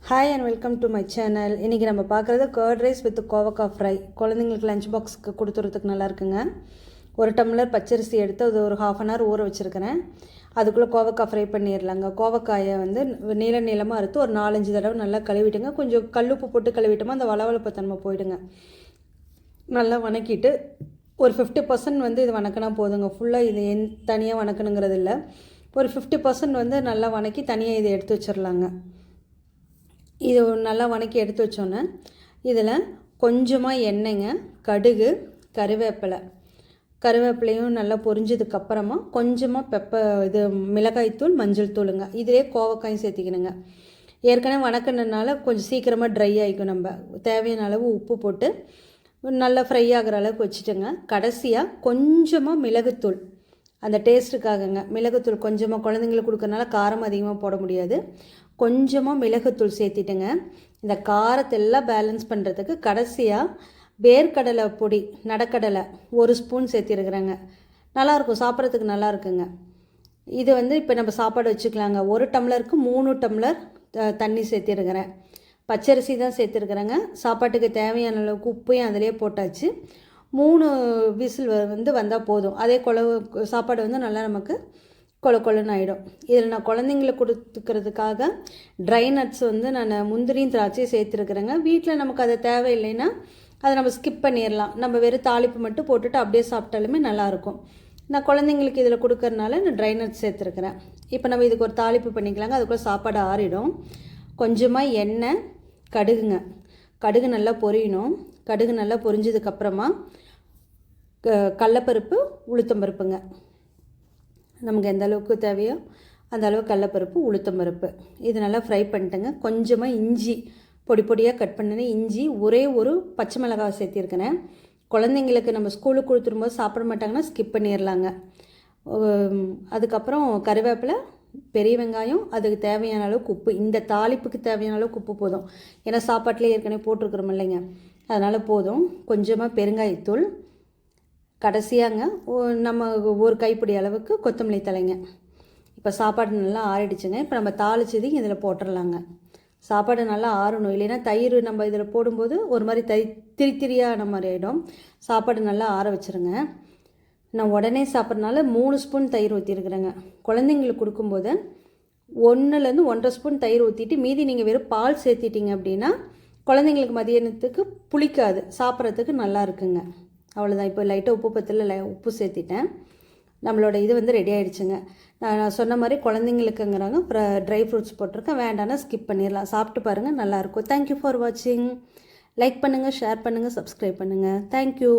Hi and welcome to my channel. இன்றைக்கி நம்ம பார்க்குறது கர்ட் ரைஸ் வித் கோவக்காய் ஃப்ரை. குழந்தைங்களுக்கு லஞ்ச் பாக்ஸுக்கு கொடுத்துறதுக்கு நல்லா இருக்குங்க. ஒரு டம்ளர் பச்சரிசி எடுத்து அது ஒரு ½ ஊற வச்சுருக்கிறேன். அதுக்குள்ளே கோவக்காய் ஃப்ரை பண்ணிடலாங்க. கோவக்காயை வந்து நீளமாக அறுத்து ஒரு 4-5 தடவை நல்லா கழுவிட்டுங்க. கொஞ்சம் கல்லுப்பு போட்டு கழுவிட்டோமா அந்த வளவளப்பு தன்மை போயிடுங்க. நல்லா வணக்கிட்டு ஒரு 50% வந்து இது வணக்கினா போதுங்க. ஃபுல்லாக இது தனியாக வணக்கணுங்கிறது இல்லை. ஒரு 50% வந்து நல்லா வணக்கி தனியாக இதை எடுத்து வச்சிடலாங்க. இது நல்லா வணக்கி எடுத்து வச்சோன்னே இதில் கொஞ்சமாக எண்ணெய்ங்க, கடுகு, கருவேப்பிலையும் நல்லா பொரிஞ்சதுக்கப்புறமா கொஞ்சமாக மிளகாய்த்தூள், மஞ்சள் தூளுங்க. இதிலே கோவக்காயும் சேர்த்திக்கணுங்க. ஏற்கனவே வணக்கினதுனால கொஞ்சம் சீக்கிரமாக ட்ரை ஆகிக்கும். நம்ம தேவையான அளவு உப்பு போட்டு நல்லா ஃப்ரை ஆகிற அளவுக்கு வச்சுட்டுங்க. கடைசியாக கொஞ்சமாக மிளகுத்தூள், அந்த டேஸ்ட்டுக்காகங்க. மிளகுத்தூள் கொஞ்சமாக குழந்தைங்களுக்கு கொடுக்கறனால காரம் அதிகமாக போட முடியாது. கொஞ்சமாக மிளகுத்தூள் சேர்த்திட்டுங்க. இந்த காரத்தெல்லாம் பேலன்ஸ் பண்ணுறதுக்கு கடைசியாக வேர்க்கடலை பொடி, நடக்கடலை 1 ஸ்பூன் சேர்த்திருக்கிறேங்க. நல்லாயிருக்கும், சாப்பிட்றதுக்கு நல்லா இருக்குங்க. இது வந்து இப்போ நம்ம சாப்பாடு வச்சுக்கலாங்க. 1 டம்ளருக்கு 3 டம்ளர் தண்ணி சேர்த்திருக்கிறேன். பச்சரிசி தான் சேர்த்துருக்குறேங்க. சாப்பாட்டுக்கு தேவையான அளவுக்கு உப்பையும் அதிலே போட்டாச்சு. 3 விசில் வந்து வந்தால் போதும். அதே சாப்பாடு வந்து நல்லா நமக்கு கொழுன்னு ஆகிடும். இதில் நான் குழந்தைங்களுக்கு கொடுத்துக்கிறதுக்காக ட்ரை நட்ஸ் வந்து நான் முந்திரியும் திராட்சையும் சேர்த்துருக்குறேங்க. வீட்டில் நமக்கு அது தேவையில்லைன்னா அதை நம்ம ஸ்கிப் பண்ணிடலாம். நம்ம வெறும் தாளிப்பு மட்டும் போட்டுட்டு அப்படியே சாப்பிட்டாலுமே நல்லாயிருக்கும். நான் குழந்தைங்களுக்கு இதில் கொடுக்கறனால நான் ட்ரை நட்ஸ் சேர்த்துருக்குறேன். இப்போ நம்ம இதுக்கு ஒரு தாளிப்பு பண்ணிக்கலாங்க. அதுக்குள்ளே சாப்பாடு ஆறிடும். கொஞ்சமாக எண்ணெய், கடுகு நல்லா பொரியணும். கடுகு நல்லா பொரிஞ்சதுக்கப்புறமா கடலப்பருப்பு, உளுத்தம்பருப்புங்க. நமக்கு எந்த அளவுக்கு தேவையோ அந்த அளவுக்கு கடலப்பருப்பு, உளுத்தம்பருப்பு இது நல்லா ஃப்ரை பண்ணிட்டேங்க. கொஞ்சமாக இஞ்சி பொடியாக கட் பண்ணின இஞ்சி, ஒரே ஒரு பச்சை மிளகாய் சேர்த்திருக்கிறேன். குழந்தைங்களுக்கு நம்ம ஸ்கூலுக்கு கொடுத்துரும்போது சாப்பிட மாட்டாங்கன்னா ஸ்கிப் பண்ணிடலாங்க. அதுக்கப்புறம் கருவேப்பிலை, பெரிய வெங்காயம், அதுக்கு தேவையான அளவுக்கு உப்பு. இந்த தாளிப்புக்கு தேவையான அளவுக்கு உப்பு போதும். ஏன்னா சாப்பாட்டிலே ஏற்கனவே போட்டிருக்கிறோம் இல்லைங்க, அதனால் போதும். கொஞ்சமாக பெருங்காயத்தூள், கடைசியாங்க நம்ம ஒரு கைப்பிடி அளவுக்கு கொத்தமல்லி தலைங்க. இப்போ சாப்பாடு நல்லா ஆறிடுச்சுங்க. இப்போ நம்ம தாளிச்சது இதில் போட்டுடலாங்க. சாப்பாடு நல்லா ஆறணும், இல்லைன்னா தயிர் நம்ம இதில் போடும்போது ஒரு மாதிரி திரியான மாதிரி ஆகிடும். சாப்பாடு நல்லா ஆற வச்சுருங்க. நான் உடனே சாப்பிட்றதுனால 3 ஸ்பூன் தயிர் ஊற்றிருக்கிறேங்க. குழந்தைங்களுக்கு கொடுக்கும்போது 1லேருந்து 1.5 ஸ்பூன் தயிர் ஊற்றிட்டு மீதி நீங்கள் வெறும் பால் சேர்த்திட்டிங்க அப்படின்னா குழந்தைங்களுக்கு மதியானத்துக்கு புளிக்காது, சாப்பிட்றதுக்கு நல்லா இருக்குங்க. அவ்வளோதான். இப்போ லைட்டாக உப்பு பத்தில் உப்பு சேர்த்திட்டேன். நம்மளோட இது வந்து ரெடி ஆகிடுச்சுங்க. நான் சொன்ன மாதிரி குழந்தைங்களுக்குங்கிறாங்க ட்ரை ஃப்ரூட்ஸ் போட்டிருக்கேன். வேண்டான்னா ஸ்கிப் பண்ணிடலாம். சாப்பிட்டு பாருங்கள், நல்லாயிருக்கும். தேங்க்யூ ஃபார் வாட்சிங். லைக் பண்ணுங்கள், ஷேர் பண்ணுங்கள், சப்ஸ்கிரைப் பண்ணுங்கள். தேங்க்யூ.